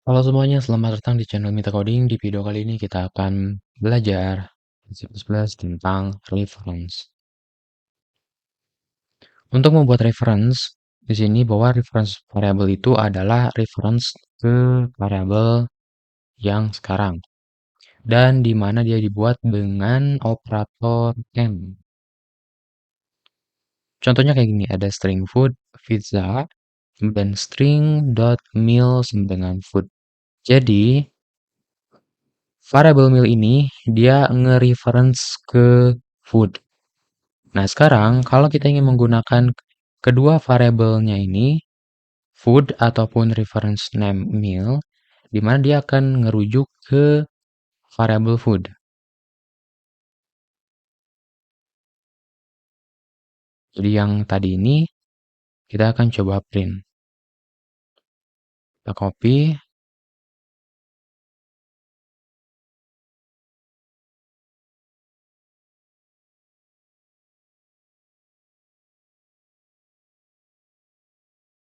Halo semuanya, selamat datang di channel Mita Coding. Di video kali ini kita akan belajar C++ tentang reference. Untuk membuat reference, di sini bahwa reference variable itu adalah reference ke variabel yang sekarang dan di mana dia dibuat dengan operator M. Contohnya kayak gini, ada string food, pizza, dan string dot meal sama dengan food. Jadi variable meal ini dia nge-reference ke food. Nah, sekarang kalau kita ingin menggunakan kedua variabelnya ini, food ataupun reference name meal, di mana dia akan ngerujuk ke variable food. Jadi yang tadi ini kita akan coba print. Kita copy,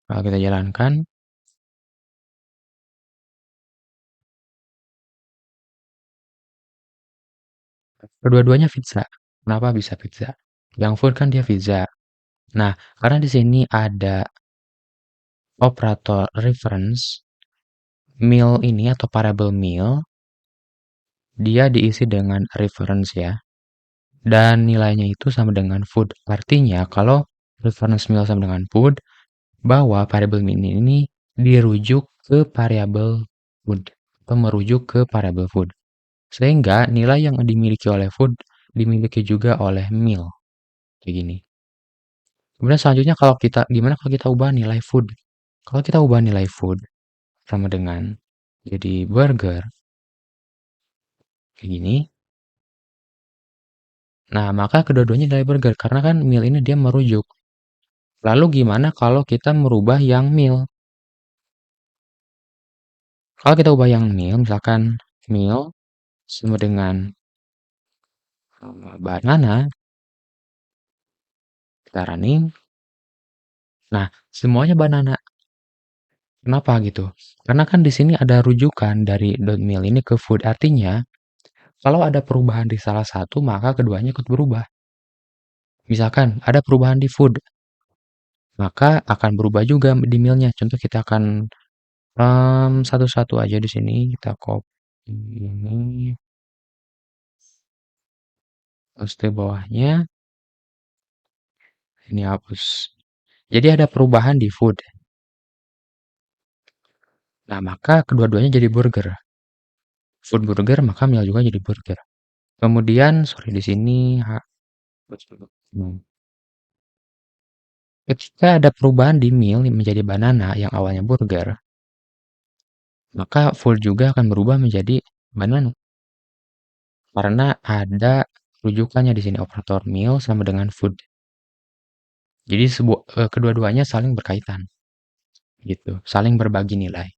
lalu kita jalankan. Kedua-duanya pizza. Kenapa bisa pizza? Yang food kan dia pizza. Nah, karena di sini ada operator reference, meal ini atau variable meal, dia diisi dengan reference ya. Dan nilainya itu sama dengan food. Artinya kalau reference meal sama dengan food, bahwa variabel min ini dirujuk ke variabel food atau merujuk ke variabel food. Sehingga nilai yang dimiliki oleh food dimiliki juga oleh meal. Kayak gini. Kemudian selanjutnya gimana kalau kita ubah nilai food? Kalau kita ubah nilai food sama dengan jadi burger kayak gini. Nah, maka kedua-duanya nilai burger karena kan meal ini dia merujuk. Lalu gimana kalau kita merubah yang meal? Kalau kita ubah yang meal, misalkan meal sama dengan banana, kita running. Nah, semuanya banana. Kenapa gitu? Karena kan di sini ada rujukan dari .meal ini ke food. Artinya, kalau ada perubahan di salah satu, maka keduanya ikut berubah. Misalkan ada perubahan di food, maka akan berubah juga di mealnya. Contoh kita akan satu-satu aja di sini. Kita copy ini, paste bawahnya, ini hapus. Jadi ada perubahan di food. Nah, maka kedua-duanya jadi burger. Food burger, maka meal juga jadi burger. Kemudian, sorry di sini, ketika ada perubahan di meal menjadi banana yang awalnya burger, maka food juga akan berubah menjadi banana. Karena ada rujukannya di sini operator meal sama dengan food. Jadi kedua-duanya saling berkaitan. Gitu, saling berbagi nilai.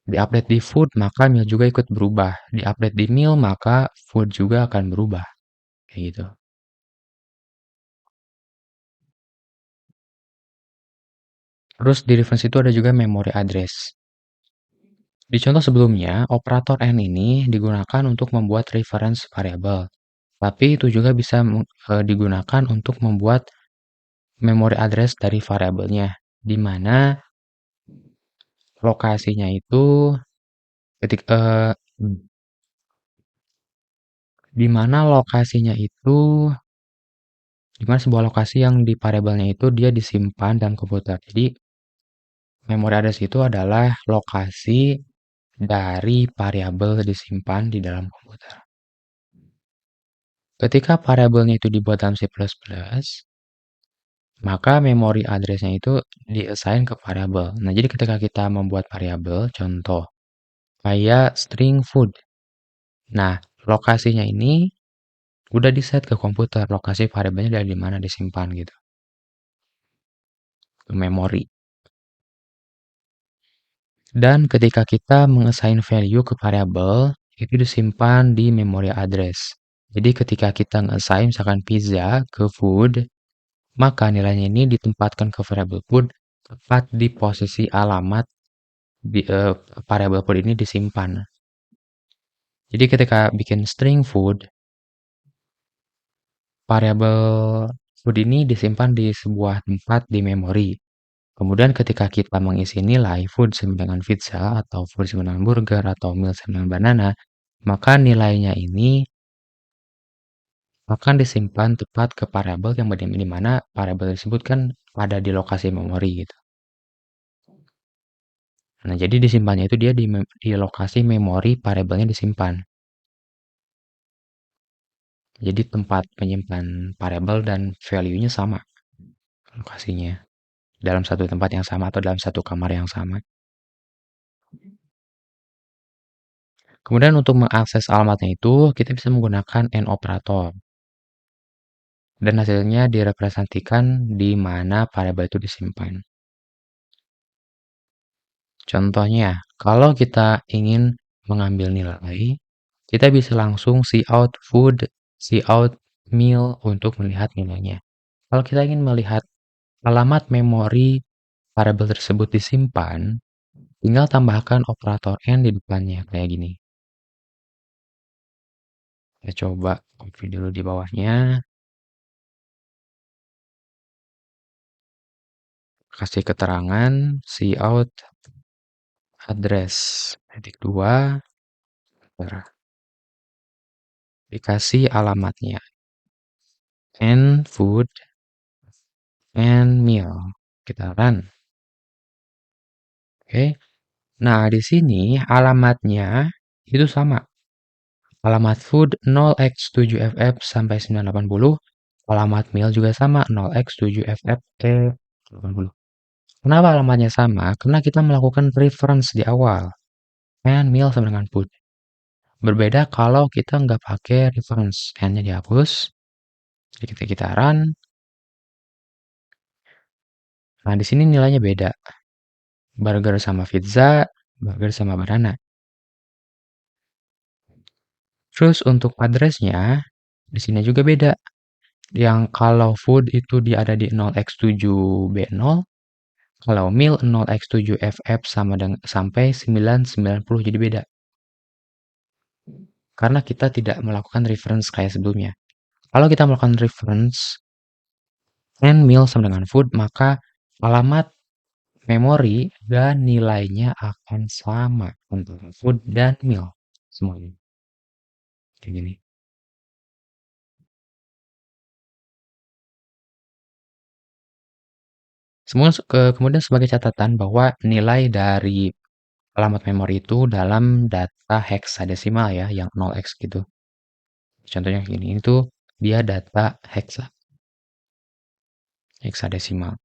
Di-update di food, maka meal juga ikut berubah. Di-update di meal, maka food juga akan berubah. Kayak gitu. Terus di reference itu ada juga memory address. Di contoh sebelumnya, operator N ini digunakan untuk membuat reference variable. Tapi itu juga bisa digunakan untuk membuat memory address dari variabelnya. Di mana lokasinya itu ketika di mana lokasinya itu di mana sebuah lokasi yang di variabelnya itu dia disimpan dalam komputer. Jadi memory address itu adalah lokasi dari variabel disimpan di dalam komputer. Ketika variabelnya itu dibuat dalam C++, maka memory address-nya itu diassign ke variabel. Nah, jadi ketika kita membuat variabel, contoh kayak string food. Nah, lokasinya ini udah di-set ke komputer, lokasi variabelnya dari mana disimpan gitu. Ke memori. Dan ketika kita mengassign value ke variabel, itu disimpan di memory address. Jadi ketika kita nge-assign misalkan pizza ke food, maka nilainya ini ditempatkan ke variabel food tepat di posisi alamat di, variabel food ini disimpan. Jadi ketika bikin string food, variabel food ini disimpan di sebuah tempat di memori. Kemudian ketika kita mengisi nilai food sama dengan pizza atau food sama dengan burger atau meal sama dengan banana, maka nilainya ini akan disimpan tepat ke variabel yang di mana variabel tersebut kan ada di lokasi memori gitu. Nah, jadi disimpannya itu dia di lokasi memori variabelnya disimpan. Jadi tempat menyimpan variabel dan value-nya sama lokasinya. Dalam satu tempat yang sama atau dalam satu kamar yang sama. Kemudian untuk mengakses alamatnya itu, kita bisa menggunakan AND operator. Dan hasilnya direpresentasikan di mana variabel itu disimpan. Contohnya, kalau kita ingin mengambil nilai, kita bisa langsung cout food, cout meal untuk melihat nilainya. Kalau kita ingin melihat alamat memori variabel tersebut disimpan, tinggal tambahkan operator AND di depannya, kayak gini. Kita coba copy dulu di bawahnya. Kasih keterangan cout address titik 2 dikasih alamatnya and food and meal. Kita run. Oke. Nah, di sini alamatnya itu sama. Alamat food 0x7ff sampai 980. Alamat meal juga sama 0x7ff ke 80. Kenapa alamatnya sama? Karena kita melakukan reference di awal. And meal sama dengan food. Berbeda kalau kita nggak pakai reference. N-nya dihapus. Jadi kita run. Nah, di sini nilainya beda. Burger sama pizza, burger sama banana. Terus untuk addressnya, di sini juga beda. Yang kalau food itu dia ada di 0x7B0, kalau meal 0x7FF sama dengan sampai 990 jadi beda. Karena kita tidak melakukan reference kayak sebelumnya. Kalau kita melakukan reference and meal sama dengan food, maka alamat memori dan nilainya akan sama untuk food dan meal semuanya. Kayak gini. Kemudian sebagai catatan bahwa nilai dari alamat memori itu dalam data heksadesimal ya, yang 0x gitu. Contohnya gini, itu dia data heksadesimal.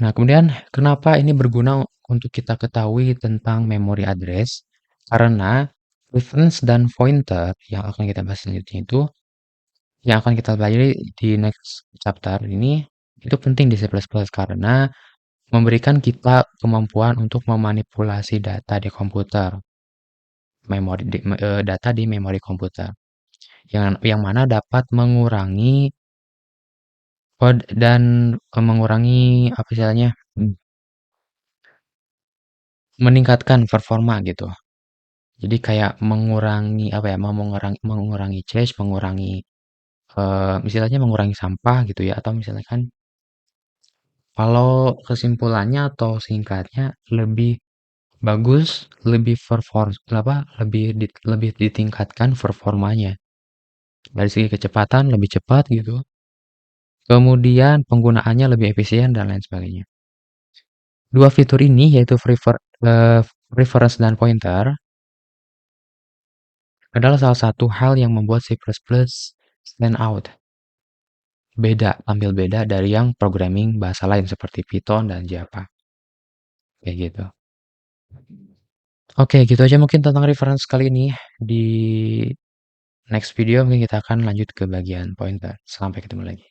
Nah, kemudian kenapa ini berguna untuk kita ketahui tentang memory address? Karena reference dan pointer yang akan kita bahas selanjutnya itu, yang akan kita pelajari di next chapter ini, itu penting di C++ karena memberikan kita kemampuan untuk memanipulasi data di komputer, data di memori komputer, yang mana dapat mengurangi dan mengurangi apa istilahnya, meningkatkan performa gitu. Jadi kayak mengurangi apa ya, mengurangi change, mengurangi istilahnya mengurangi sampah gitu ya, atau misalnya kan kalau kesimpulannya atau singkatnya lebih bagus, lebih ditingkatkan performanya. Dari segi kecepatan lebih cepat gitu. Kemudian penggunaannya lebih efisien dan lain sebagainya. Dua fitur ini yaitu reference dan pointer adalah salah satu hal yang membuat C++ stand out. Tampil beda dari yang programming bahasa lain seperti Python dan Java. Kayak gitu. Oke, gitu aja mungkin tentang reference kali ini. Di next video mungkin kita akan lanjut ke bagian pointer. Sampai ketemu lagi.